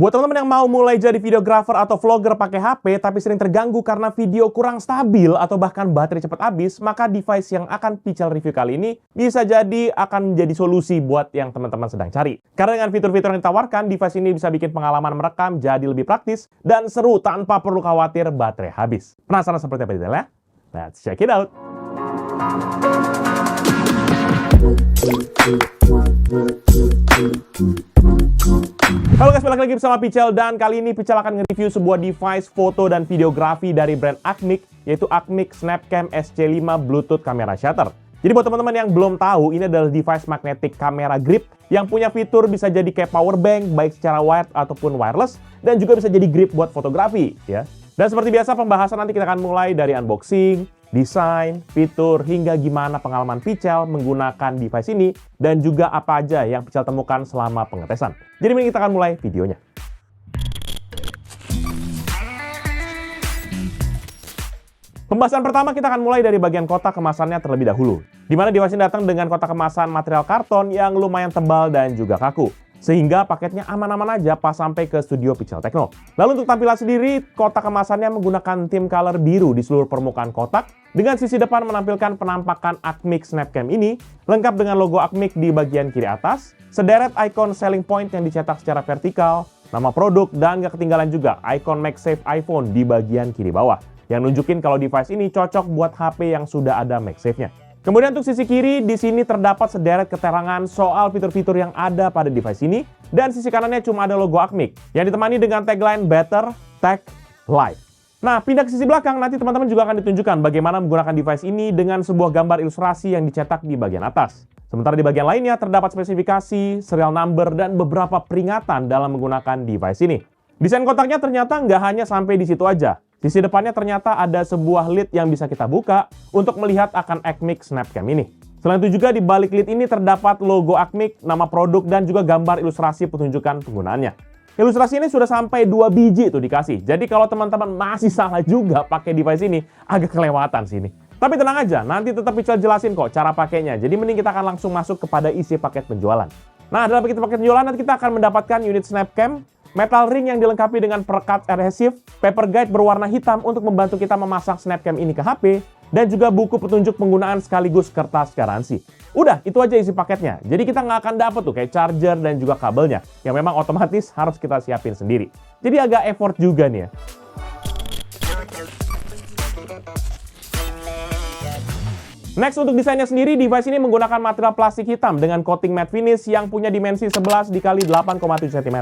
Buat teman-teman yang mau mulai jadi videographer atau vlogger pakai HP tapi sering terganggu karena video kurang stabil atau bahkan baterai cepat habis, maka device yang akan Pical review kali ini bisa jadi akan menjadi solusi buat yang teman-teman sedang cari. Karena dengan fitur-fitur yang ditawarkan, device ini bisa bikin pengalaman merekam jadi lebih praktis dan seru tanpa perlu khawatir baterai habis. Penasaran seperti apa detailnya? Let's check it out! Halo guys, balik lagi bersama Pical dan kali ini Pical akan nge-review sebuah device foto dan videografi dari brand Acmic, yaitu Acmic Snapcam SC5 Bluetooth Camera Shutter. Jadi buat teman-teman yang belum tahu, ini adalah device magnetic camera grip yang punya fitur bisa jadi kayak power bank baik secara wired ataupun wireless dan juga bisa jadi grip buat fotografi ya. Dan seperti biasa pembahasan nanti kita akan mulai dari unboxing, desain, fitur, hingga gimana pengalaman Pical menggunakan device ini, dan juga apa aja yang Pical temukan selama pengetesan. Jadi mari kita akan mulai videonya. Pembahasan pertama kita akan mulai dari bagian kotak kemasannya terlebih dahulu. Di mana device ini datang dengan kotak kemasan material karton yang lumayan tebal dan juga kaku. Sehingga paketnya aman-aman aja pas sampai ke studio Pical Techno. Lalu untuk tampilan sendiri, kotak kemasannya menggunakan theme color biru di seluruh permukaan kotak, dengan sisi depan menampilkan penampakan Acmic Snapcam ini, lengkap dengan logo Acmic di bagian kiri atas, sederet ikon selling point yang dicetak secara vertikal, nama produk, dan gak ketinggalan juga ikon MagSafe iPhone di bagian kiri bawah, yang nunjukin kalau device ini cocok buat HP yang sudah ada MagSafe-nya. Kemudian untuk sisi kiri, di sini terdapat sederet keterangan soal fitur-fitur yang ada pada device ini, dan sisi kanannya cuma ada logo Acmic, yang ditemani dengan tagline Better Tech Life. Nah, pindah ke sisi belakang, nanti teman-teman juga akan ditunjukkan bagaimana menggunakan device ini dengan sebuah gambar ilustrasi yang dicetak di bagian atas. Sementara di bagian lainnya terdapat spesifikasi, serial number, dan beberapa peringatan dalam menggunakan device ini. Desain kotaknya ternyata nggak hanya sampai di situ aja. Sisi depannya ternyata ada sebuah lid yang bisa kita buka untuk melihat akan Acmic Snapcam ini. Selain itu juga di balik lid ini terdapat logo Acmic, nama produk, dan juga gambar ilustrasi petunjukan penggunaannya. Ilustrasi ini sudah sampai 2 biji tuh dikasih. Jadi kalau teman-teman masih salah juga pakai device ini, agak kelewatan sih ini. Tapi tenang aja, nanti tetap Pical jelasin kok cara pakainya. Jadi mending kita akan langsung masuk kepada isi paket penjualan. Nah, dalam paket penjualan nanti kita akan mendapatkan unit Snapcam, metal ring yang dilengkapi dengan perekat adhesif, paper guide berwarna hitam untuk membantu kita memasang Snapcam ini ke HP, dan juga buku petunjuk penggunaan sekaligus kertas garansi. Udah, itu aja isi paketnya. Jadi kita nggak akan dapet tuh kayak charger dan juga kabelnya, yang memang otomatis harus kita siapin sendiri. Jadi agak effort juga nih ya. Next, untuk desainnya sendiri, device ini menggunakan material plastik hitam dengan coating matte finish yang punya dimensi 11 x 8,7 cm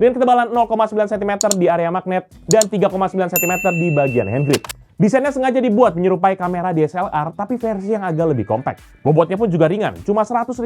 dengan ketebalan 0,9 cm di area magnet dan 3,9 cm di bagian hand grip. Desainnya sengaja dibuat menyerupai kamera DSLR, tapi versi yang agak lebih kompak. Bobotnya pun juga ringan, cuma 156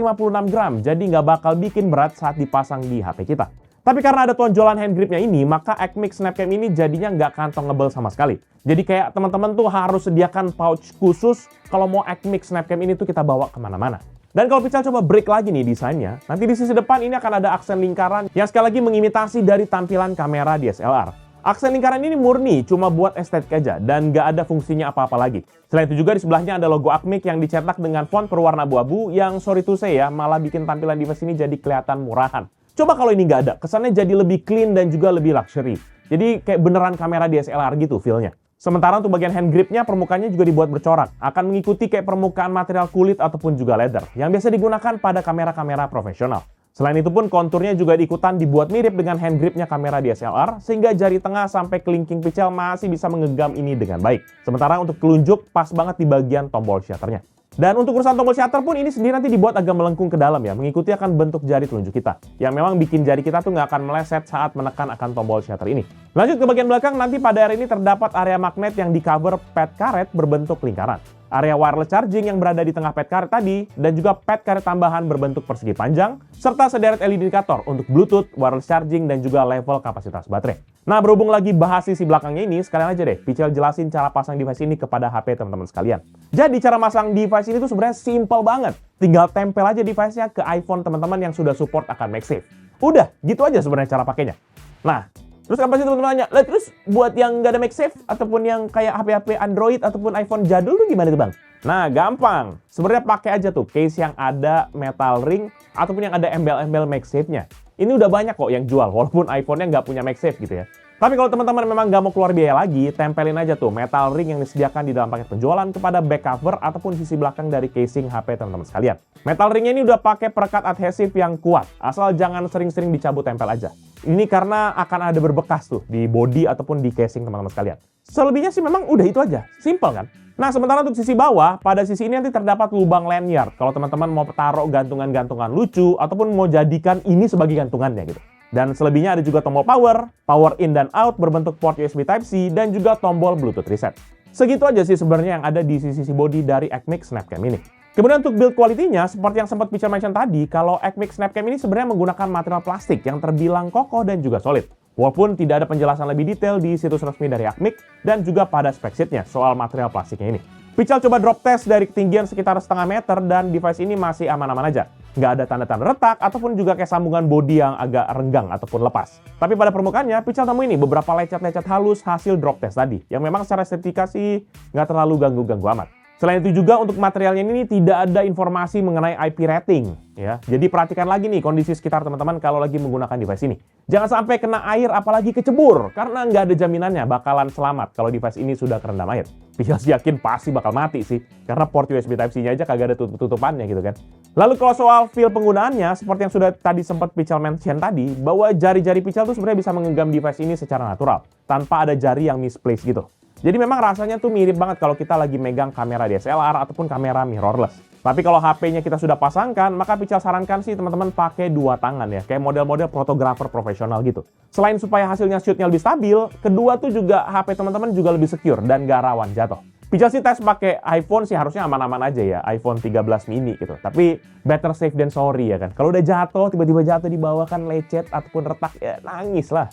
gram, jadi nggak bakal bikin berat saat dipasang di HP kita. Tapi karena ada tonjolan hand gripnya ini, maka Acmic Snapcam ini jadinya nggak kantongable sama sekali. Jadi kayak teman-teman tuh harus sediakan pouch khusus kalau mau Acmic Snapcam ini tuh kita bawa kemana-mana. Dan kalau Pical coba break lagi nih desainnya, nanti di sisi depan ini akan ada aksen lingkaran yang sekali lagi mengimitasi dari tampilan kamera DSLR. Aksen lingkaran ini murni, cuma buat estetik aja, dan nggak ada fungsinya apa-apa lagi. Selain itu juga di sebelahnya ada logo Acmic yang dicetak dengan font berwarna abu-abu yang sorry to say ya, malah bikin tampilan device ini jadi kelihatan murahan. Coba kalau ini nggak ada, kesannya jadi lebih clean dan juga lebih luxury. Jadi kayak beneran kamera DSLR gitu feel-nya. Sementara untuk bagian hand gripnya, permukaannya juga dibuat bercorak. Akan mengikuti kayak permukaan material kulit ataupun juga leather, yang biasa digunakan pada kamera-kamera profesional. Selain itu pun konturnya juga ikutan dibuat mirip dengan hand gripnya kamera DSLR, sehingga jari tengah sampai kelingking Pical masih bisa menggenggam ini dengan baik. Sementara untuk telunjuk pas banget di bagian tombol shutternya. Dan untuk urusan tombol shutter pun ini sendiri nanti dibuat agak melengkung ke dalam ya, mengikuti akan bentuk jari telunjuk kita. Yang memang bikin jari kita tuh nggak akan meleset saat menekan akan tombol shutter ini. Lanjut ke bagian belakang, nanti pada area ini terdapat area magnet yang di cover pad karet berbentuk lingkaran. Area wireless charging yang berada di tengah pad karet tadi, dan juga pad karet tambahan berbentuk persegi panjang, serta sederet LED indikator untuk Bluetooth, wireless charging, dan juga level kapasitas baterai. Nah, berhubung lagi bahas sisi belakangnya ini, sekalian aja deh Pical jelasin cara pasang device ini kepada HP teman-teman sekalian. Jadi cara masang device ini tuh sebenarnya simple banget. Tinggal tempel aja device-nya ke iPhone teman-teman yang sudah support akan MagSafe. Udah, gitu aja sebenarnya cara pakainya. Nah, terus apa sih teman-teman nanya? Lah terus buat yang nggak ada MagSafe ataupun yang kayak HP-HP Android ataupun iPhone jadul tuh gimana tuh bang? Nah gampang, sebenarnya pakai aja tuh case yang ada metal ring ataupun yang ada embel-embel MagSafe-nya. ini udah banyak kok yang jual, walaupun iPhone-nya nggag punya MagSafe gitu ya. Tapi kalau teman-teman memang nggak mau keluar biaya lagi, tempelin aja tuh metal ring yang disediakan di dalam paket penjualan kepada back cover ataupun sisi belakang dari casing HP teman-teman sekalian. Metal ringnya ini udah pakai perekat adhesif yang kuat, asal jangan sering-sering dicabut tempel aja. Ini karena akan ada berbekas tuh di body ataupun di casing teman-teman sekalian. Selebihnya sih memang udah itu aja, simple kan? Nah, sementara untuk sisi bawah, pada sisi ini nanti terdapat lubang lanyard. Kalau teman-teman mau taruh gantungan-gantungan lucu ataupun mau jadikan ini sebagai gantungannya gitu. Dan selebihnya ada juga tombol power, power in dan out berbentuk port USB Type-C, dan juga tombol Bluetooth reset. Segitu aja sih sebenarnya yang ada di sisi body dari Acmix Snapcam ini. Kemudian untuk build quality-nya, seperti yang sempat Pichel mention tadi, kalau Acmix Snapcam ini sebenarnya menggunakan material plastik yang terbilang kokoh dan juga solid. Walaupun tidak ada penjelasan lebih detail di situs resmi dari Acmix dan juga pada spek sheet-nya soal material plastiknya ini. Pichel coba drop test dari ketinggian sekitar setengah meter dan device ini masih aman-aman aja. Nggak ada tanda-tanda retak ataupun juga kayak sambungan bodi yang agak renggang ataupun lepas. Tapi pada permukaannya, Pichel temu ini beberapa lecet-lecet halus hasil drop test tadi, yang memang secara estetika sih nggak terlalu ganggu-ganggu amat. Selain itu juga untuk materialnya ini tidak ada informasi mengenai IP rating ya. Jadi perhatikan lagi nih kondisi sekitar teman-teman kalau lagi menggunakan device ini. Jangan sampai kena air apalagi kecebur karena nggak ada jaminannya bakalan selamat kalau device ini sudah kerendam air. Pichel yakin pasti bakal mati sih karena port USB Type-C-nya aja kagak ada tutup-tutupannya gitu kan. Lalu kalau soal feel penggunaannya seperti yang sudah tadi sempat Pichel mention tadi bahwa jari-jari Pichel tuh sebenarnya bisa menggenggam device ini secara natural tanpa ada jari yang misplaced gitu. Jadi memang rasanya tuh mirip banget kalau kita lagi megang kamera DSLR ataupun kamera mirrorless. Tapi kalau HP-nya kita sudah pasangkan, maka Pichel sarankan sih teman-teman pakai dua tangan ya, kayak model-model fotografer profesional gitu. Selain supaya hasilnya shoot-nya lebih stabil, kedua tuh juga HP teman-teman juga lebih secure dan gak rawan jatuh. Pichel sih tes pakai iPhone sih harusnya aman-aman aja ya, iPhone 13 mini gitu. Tapi better safe than sorry ya kan. Kalau udah jatuh, tiba-tiba jatuh di bawah kan lecet ataupun retak, ya nangis lah.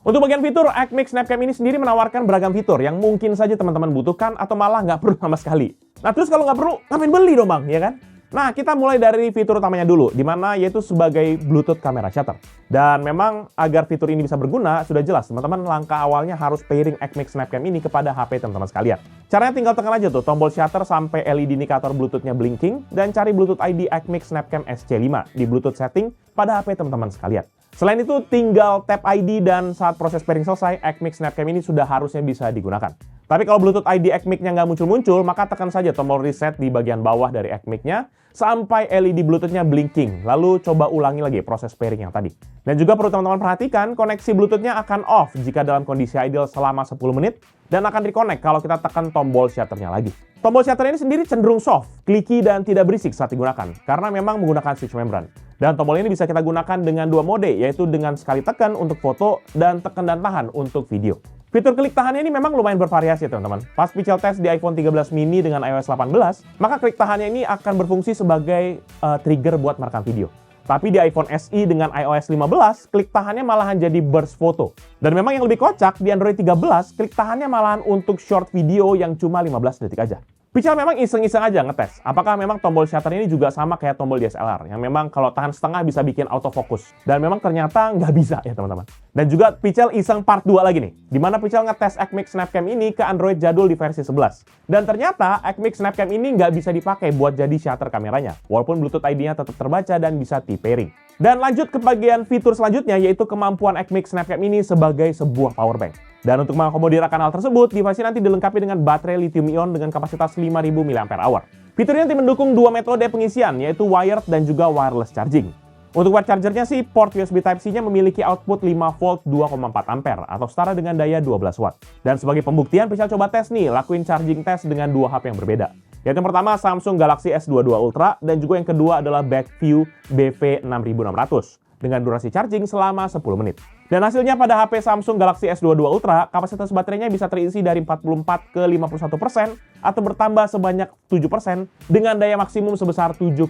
Untuk bagian fitur, Acmix Snapcam ini sendiri menawarkan beragam fitur yang mungkin saja teman-teman butuhkan atau malah nggak perlu sama sekali. Nah terus kalau nggak perlu, ngapain beli dong bang, ya kan? Nah kita mulai dari fitur utamanya dulu, di mana yaitu sebagai Bluetooth camera shutter. Dan memang agar fitur ini bisa berguna, sudah jelas teman-teman langkah awalnya harus pairing Acmix Snapcam ini kepada HP teman-teman sekalian. Caranya tinggal tekan aja tuh tombol shutter sampai LED indikator Bluetooth-nya blinking, dan cari Bluetooth ID Acmix Snapcam SC5 di Bluetooth setting pada HP teman-teman sekalian. Selain itu, tinggal tap ID dan saat proses pairing selesai, Acmix Snapcam ini sudah harusnya bisa digunakan. Tapi kalau Bluetooth ID Acmix-nya nggak muncul-muncul, maka tekan saja tombol reset di bagian bawah dari Acmix-nya sampai LED Bluetooth-nya blinking. Lalu coba ulangi lagi proses pairing yang tadi. Dan juga perlu teman-teman perhatikan, koneksi Bluetooth-nya akan off jika dalam kondisi idle selama 10 menit dan akan reconnect kalau kita tekan tombol shutter-nya lagi. Tombol shutter ini sendiri cenderung soft, clicky, dan tidak berisik saat digunakan, karena memang menggunakan switch membran. Dan tombol ini bisa kita gunakan dengan dua mode, yaitu dengan sekali tekan untuk foto dan tekan dan tahan untuk video. Fitur klik tahannya ini memang lumayan bervariasi teman-teman. Pas Pichel tes di iPhone 13 mini dengan iOS 18, maka klik tahannya ini akan berfungsi sebagai trigger buat merekam video. Tapi di iPhone SE dengan iOS 15, klik tahannya malahan jadi burst foto. Dan memang yang lebih kocak, di Android 13, klik tahannya malahan untuk short video yang cuma 15 detik aja. Pichel memang iseng-iseng aja ngetes, apakah memang tombol shutter ini juga sama kayak tombol DSLR, yang memang kalau tahan setengah bisa bikin autofocus. Dan memang ternyata nggak bisa ya teman-teman. Dan juga Pichel iseng part 2 lagi nih, di mana Pichel ngetes Acmix Snapcam ini ke Android jadul di versi 11. Dan ternyata Acmix Snapcam ini nggak bisa dipakai buat jadi shutter kameranya, walaupun Bluetooth ID-nya tetap terbaca dan bisa T-pairing. Dan lanjut ke bagian fitur selanjutnya, yaitu kemampuan Acmix Snapcam ini sebagai sebuah powerbank. Dan untuk mengakomodir akan hal tersebut, device ini nanti dilengkapi dengan baterai lithium-ion dengan kapasitas 5000 mAh. Fiturnya nanti mendukung dua metode pengisian, yaitu wired dan juga wireless charging. Untuk wired chargernya sih, port USB Type-C-nya memiliki output 5 volt 2,4 ampere atau setara dengan daya 12 watt. Dan sebagai pembuktian, Pichel coba tes nih, lakuin charging test dengan dua HP yang berbeda. Yaitu yang pertama Samsung Galaxy S22 Ultra dan juga yang kedua adalah Backview BV6600 dengan durasi charging selama 10 menit. Dan hasilnya pada HP Samsung Galaxy S22 Ultra, kapasitas baterainya bisa terisi dari 44 ke 51% atau bertambah sebanyak 7% dengan daya maksimum sebesar 7,4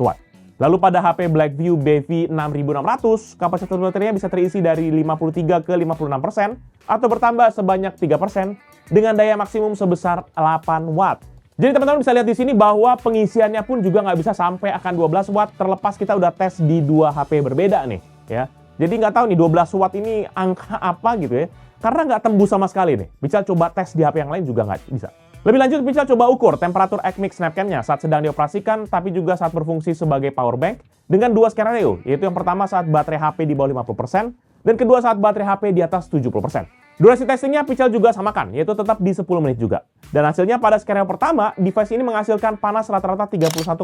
watt. Lalu pada HP Blackview BV6600, kapasitas baterainya bisa terisi dari 53 ke 56% atau bertambah sebanyak 3% dengan daya maksimum sebesar 8 watt. Jadi teman-teman bisa lihat di sini bahwa pengisiannya pun juga nggak bisa sampai akan 12 watt terlepas kita udah tes di dua HP berbeda nih ya. Jadi nggak tahu nih 12 watt ini angka apa gitu ya. Karena nggak tembus sama sekali nih. Bisa coba tes di HP yang lain juga nggak bisa. Lebih lanjut, Pical coba ukur temperatur Acmix Snapcam-nya saat sedang dioperasikan, tapi juga saat berfungsi sebagai power bank dengan dua skenario, yaitu yang pertama saat baterai HP di bawah 50%, dan kedua saat baterai HP di atas 70%. Durasi testingnya Pical juga samakan, yaitu tetap di 10 menit juga. Dan hasilnya pada skenario pertama, device ini menghasilkan panas rata-rata 31,8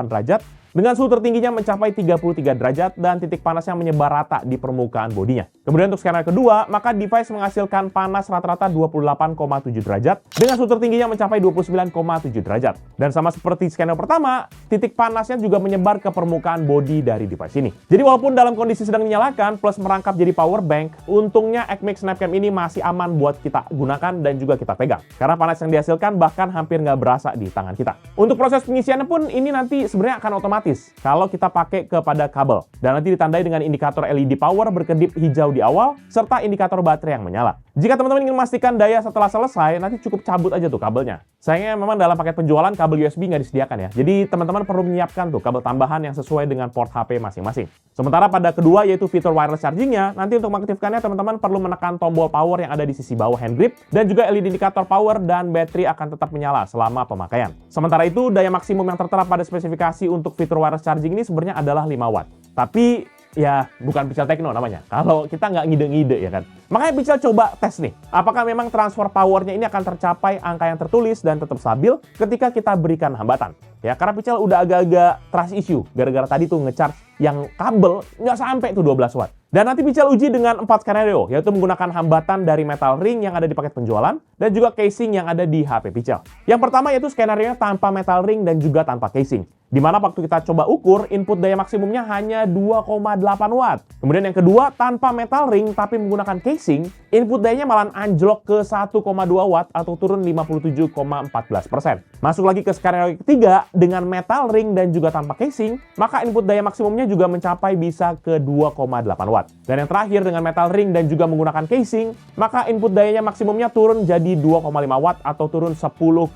derajat, dengan suhu tertingginya mencapai 33 derajat, dan titik panas yang menyebar rata di permukaan bodinya. Kemudian untuk skenario kedua, maka device menghasilkan panas rata-rata 28,7 derajat, dengan suhu tertingginya mencapai 29,7 derajat. Dan sama seperti skenario pertama, titik panasnya juga menyebar ke permukaan bodi dari device ini. Jadi walaupun dalam kondisi sedang dinyalakan, plus merangkap jadi power bank, untungnya Acmix Snapcam ini masih aman buat kita gunakan dan juga kita pegang. Karena panas yang dihasilkan bahkan hampir nggak berasa di tangan kita. Untuk proses pengisiannya pun ini nanti sebenarnya akan otomatis kalau kita pakai kepada kabel. Dan nanti ditandai dengan indikator LED power berkedip hijau di awal, serta indikator baterai yang menyala. Jika teman-teman ingin memastikan daya setelah selesai, nanti cukup cabut aja tuh kabelnya. Sayangnya memang dalam paket penjualan kabel USB nggak disediakan ya. Jadi teman-teman perlu menyiapkan tuh kabel tambahan yang sesuai dengan port HP masing-masing. Sementara pada kedua yaitu fitur wireless chargingnya, nanti untuk mengaktifkannya teman-teman perlu menekan tombol power yang ada di sisi bawah hand grip, dan juga LED indikator power dan baterai akan tetap menyala selama pemakaian. Sementara itu, daya maksimum yang tertera pada spesifikasi untuk fitur wireless charging ini sebenarnya adalah 5 watt. Tapi ya bukan Pical Techno namanya, kalau kita nggak ngide-ngide ya kan. Makanya Pical coba tes nih, apakah memang transfer powernya ini akan tercapai angka yang tertulis dan tetap stabil ketika kita berikan hambatan. Ya, karena Pical udah agak-agak trust issue, gara-gara tadi tuh ngecharge yang kabel nggak sampai tuh 12 watt. Dan nanti Pical uji dengan 4 skenario, yaitu menggunakan hambatan dari metal ring yang ada di paket penjualan, dan juga casing yang ada di HP Pical. Yang pertama yaitu skenario tanpa metal ring dan juga tanpa casing. Di mana waktu kita coba ukur, input daya maksimumnya hanya 2,8 watt. Kemudian yang kedua, tanpa metal ring tapi menggunakan casing, input dayanya malah anjlok ke 1,2 watt atau turun 57,14%. Masuk lagi ke skenario ketiga, dengan metal ring dan juga tanpa casing, maka input daya maksimumnya juga mencapai bisa ke 2,8 watt. Dan yang terakhir dengan metal ring dan juga menggunakan casing, maka input dayanya maksimumnya turun jadi 2,5 watt atau turun 10,71%.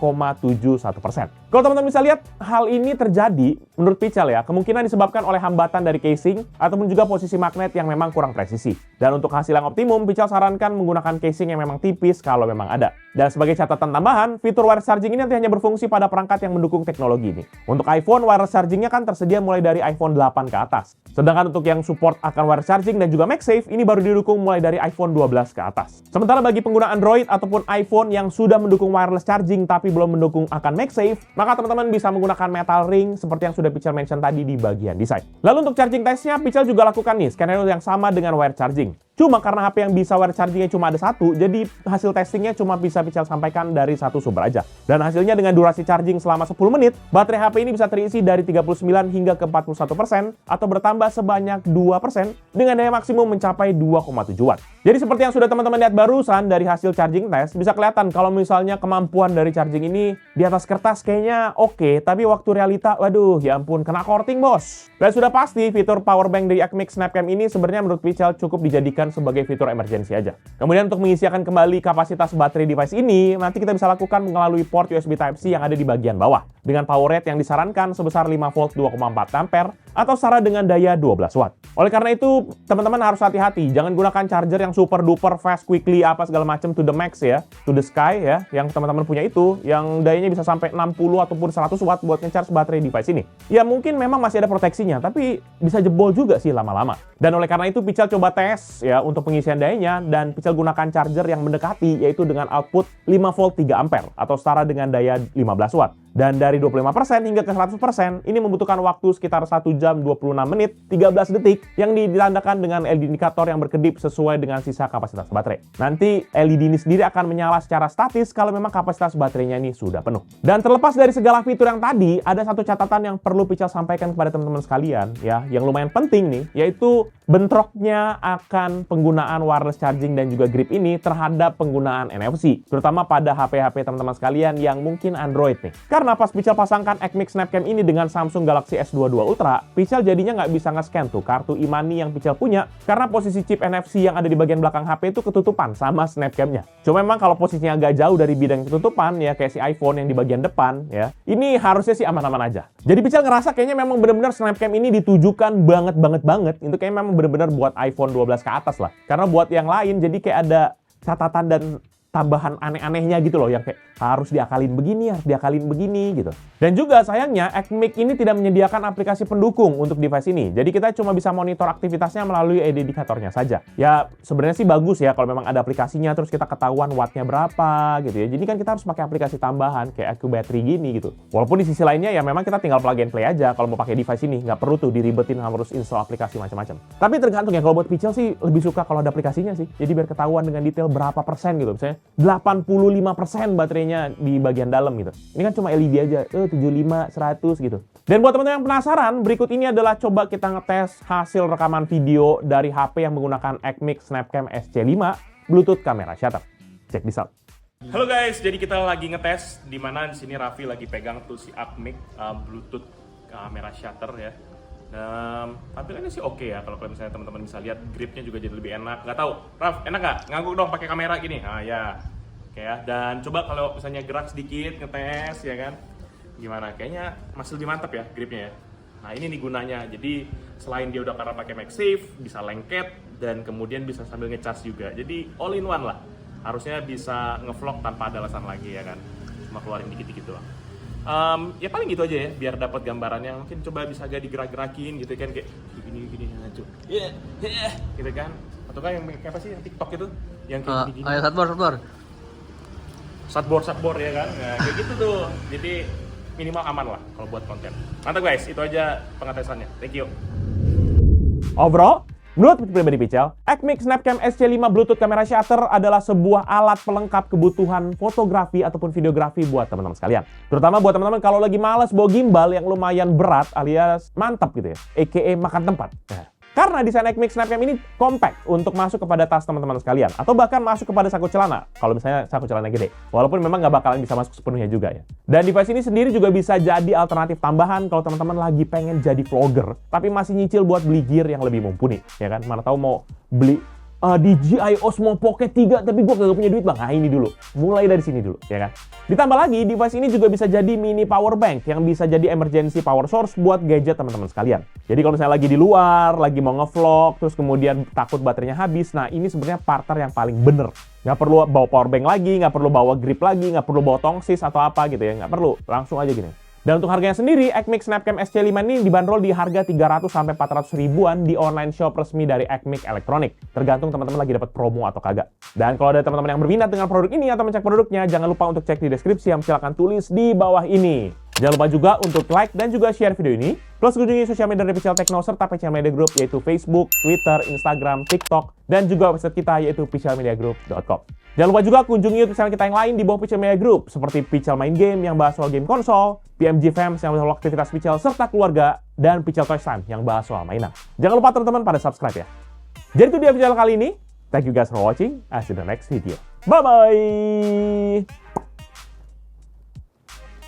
Kalau teman-teman bisa lihat, hal ini terjadi menurut Pical ya, kemungkinan disebabkan oleh hambatan dari casing ataupun juga posisi magnet yang memang kurang presisi. Dan untuk hasil yang optimum, Pical sarankan menggunakan casing yang memang tipis kalau memang ada. Dan sebagai catatan tambahan, fitur wireless charging ini nanti hanya berfungsi pada perangkat yang mendukung teknologi ini. Untuk iPhone, wireless chargingnya kan tersedia mulai dari iPhone 8 ke atas. Sedangkan untuk yang support akan wireless charging dan juga MagSafe, ini baru didukung mulai dari iPhone 12 ke atas. Sementara bagi pengguna Android ataupun iPhone yang sudah mendukung wireless charging tapi belum mendukung akan MagSafe, maka teman-teman bisa menggunakan metal ring seperti yang sudah Pical mention tadi di bagian desain. Lalu untuk charging testnya, Pical juga lakukan nih skenario yang sama dengan wire charging. Cuma karena HP yang bisa wire chargingnya cuma ada satu, jadi hasil testingnya cuma bisa Pical sampaikan dari satu sumber aja. Dan hasilnya dengan durasi charging selama 10 menit, baterai HP ini bisa terisi dari 39 hingga ke 41% atau bertambah sebanyak 2% dengan daya maksimum mencapai 2,7 watt. Jadi seperti yang sudah teman-teman lihat barusan dari hasil charging test, bisa kelihatan kalau misalnya kemampuan dari charging ini di atas kertas kayaknya oke, tapi waktu realita, waduh ya ampun, kena korting bos. Dan sudah pasti fitur power bank dari Acmix Snapcam ini sebenarnya menurut Pical cukup dijadikan sebagai fitur emergency aja. Kemudian untuk mengisikan kembali kapasitas baterai device ini, nanti kita bisa lakukan melalui port USB Type-C yang ada di bagian bawah. Dengan power rate yang disarankan sebesar 5 volt 2,4 ampere atau setara dengan daya 12 watt. Oleh karena itu, teman-teman harus hati-hati, jangan gunakan charger yang super duper fast, quickly, apa segala macam to the max ya, to the sky ya, yang teman-teman punya itu, yang dayanya bisa sampai 60 ataupun 100 watt buat nge-charge baterai device ini. Ya mungkin memang masih ada proteksinya, tapi bisa jebol juga sih lama-lama. Dan oleh karena itu, Pical coba tes ya untuk pengisian dayanya, dan Pical gunakan charger yang mendekati, yaitu dengan output 5 volt 3 ampere atau setara dengan daya 15 watt. Dan dari 25% hingga ke 100%, ini membutuhkan waktu sekitar 1 jam 26 menit 13 detik yang ditandakan dengan LED indikator yang berkedip sesuai dengan sisa kapasitas baterai. Nanti LED ini sendiri akan menyala secara statis kalau memang kapasitas baterainya ini sudah penuh. Dan terlepas dari segala fitur yang tadi, ada satu catatan yang perlu Pical sampaikan kepada teman-teman sekalian ya, yang lumayan penting nih, yaitu bentroknya akan penggunaan wireless charging dan juga grip ini terhadap penggunaan NFC, terutama pada HP-HP teman-teman sekalian yang mungkin Android nih. Karena pas Pical pasangkan Acmix Snapcam ini dengan Samsung Galaxy S22 Ultra, Pical jadinya nggak bisa nge-scan tuh kartu e-money yang Pical punya karena posisi chip NFC yang ada di bagian belakang HP itu ketutupan sama Snapcam-nya. Cuma memang kalau posisinya agak jauh dari bidang ketutupan ya, kayak si iPhone yang di bagian depan ya, ini harusnya sih aman-aman aja. Jadi Pical ngerasa kayaknya memang benar-benar Snapcam ini ditujukan banget itu kayak memang benar-benar buat iPhone 12 ke atas lah. Karena buat yang lain jadi kayak ada catatan dan tambahan aneh-anehnya gitu loh, yang kayak harus diakalin begini gitu. Dan juga sayangnya Acmic ini tidak menyediakan aplikasi pendukung untuk device ini. Jadi kita cuma bisa monitor aktivitasnya melalui indikatornya saja. Ya sebenarnya sih bagus ya kalau memang ada aplikasinya, terus kita ketahuan wattnya berapa gitu ya. Jadi kan kita harus pakai aplikasi tambahan kayak IQ Battery gini gitu. Walaupun di sisi lainnya ya memang kita tinggal plug and play aja kalau mau pakai device ini, nggak perlu tuh diribetin harus install aplikasi macam-macam. Tapi tergantung ya, kalau buat Pichel sih lebih suka kalau ada aplikasinya sih. Jadi biar ketahuan dengan detail berapa persen gitu. Misalnya 85% baterainya di bagian dalam gitu. Ini kan cuma LED aja, 75, 100 gitu. Dan buat teman-teman yang penasaran, berikut ini adalah coba kita ngetes hasil rekaman video dari HP yang menggunakan Acmic Snapcam SC5 Bluetooth Camera Shutter. Check this out. Halo guys, jadi kita lagi ngetes di mana di sini Raffi lagi pegang tuh si Acmic Bluetooth Camera Shutter ya. Tampilannya sih oke ya, kalau misalnya teman-teman bisa lihat gripnya juga jadi lebih enak. Nggak tahu, Raf, enak nggak? Ngangguk dong pakai kamera gini. Nah ya, oke ya. Dan coba kalau misalnya gerak sedikit ngetes ya kan, gimana? Kayaknya masih lebih mantap ya gripnya ya. Nah ini nih gunanya. Jadi selain dia udah karena pakai MagSafe, bisa lengket dan kemudian bisa sambil ngecas juga. Jadi all in one lah. Harusnya bisa ngevlog tanpa ada alasan lagi ya kan. Cuma keluarin dikit-dikit doang. Ya paling gitu aja ya, biar dapat gambarannya. Mungkin coba bisa agak digerak-gerakin gitu kan, kayak gini ngaco. Gitu kan. Atau kan yang kayak apa sih yang TikTok itu yang kayak gini. Ayo Satboard ya kan. Nah, kayak gitu tuh. Jadi minimal aman lah kalau buat konten. Mantap guys, itu aja pengetesannya. Thank you. Overall, menurut pribadi Pichel, Acmic Snapcam SC5 Bluetooth Camera Shutter adalah sebuah alat pelengkap kebutuhan fotografi ataupun videografi buat teman-teman sekalian. Terutama buat teman-teman kalau lagi males bawa gimbal yang lumayan berat alias mantap gitu ya, aka makan tempat. Nah, karena desain Acmic Snapcam ini compact untuk masuk kepada tas teman-teman sekalian, atau bahkan masuk kepada saku celana, kalau misalnya saku celana gede. Walaupun memang nggak bakalan bisa masuk sepenuhnya juga ya. Dan device ini sendiri juga bisa jadi alternatif tambahan kalau teman-teman lagi pengen jadi vlogger, tapi masih nyicil buat beli gear yang lebih mumpuni, ya kan? Mana tahu mau beli DJI Osmo Pocket 3 tapi gue kagak punya duit bang. Nah ini dulu, mulai dari sini dulu ya kan. Ditambah lagi device ini juga bisa jadi mini power bank yang bisa jadi emergency power source buat gadget teman-teman sekalian. Jadi kalau misalnya lagi di luar, lagi mau ngevlog, terus kemudian takut baterainya habis, nah ini sebenarnya partner yang paling bener. Nggak perlu bawa power bank lagi, nggak perlu bawa grip lagi, nggak perlu bawa tongsis atau apa gitu ya, nggak perlu, langsung aja gini. Dan untuk harganya sendiri, Acmic Snapcam SC5 ini dibanderol di harga 300 sampai 400 ribuan di online shop resmi dari Acmic Electronic. Tergantung teman-teman lagi dapat promo atau kagak. Dan kalau ada teman-teman yang berminat dengan produk ini atau mencek produknya, jangan lupa untuk cek di deskripsi yang silakan tulis di bawah ini. Jangan lupa juga untuk like dan juga share video ini. Plus kunjungi sosial media dari Pichel Techno serta Pichel Media Group yaitu Facebook, Twitter, Instagram, TikTok, dan juga website kita yaitu pichelmediagroup.com. Jangan lupa juga kunjungi YouTube channel kita yang lain di bawah Pichel Media Group seperti Pichel Main Game yang bahas soal game konsol, PMG Fams yang bahas soal aktivitas Pichel serta keluarga, dan Pichel Toys Time yang bahas soal mainan. Jangan lupa teman-teman pada subscribe ya. Jadi itu dia video kali ini. Thank you guys for watching. I'll see you in the next video. Bye-bye!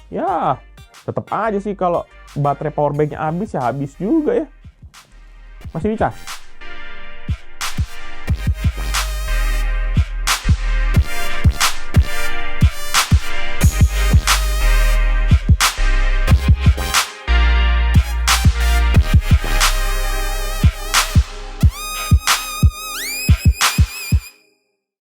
Ya, tetap aja sih kalau baterai powerbanknya habis ya habis juga ya. Masih dicas.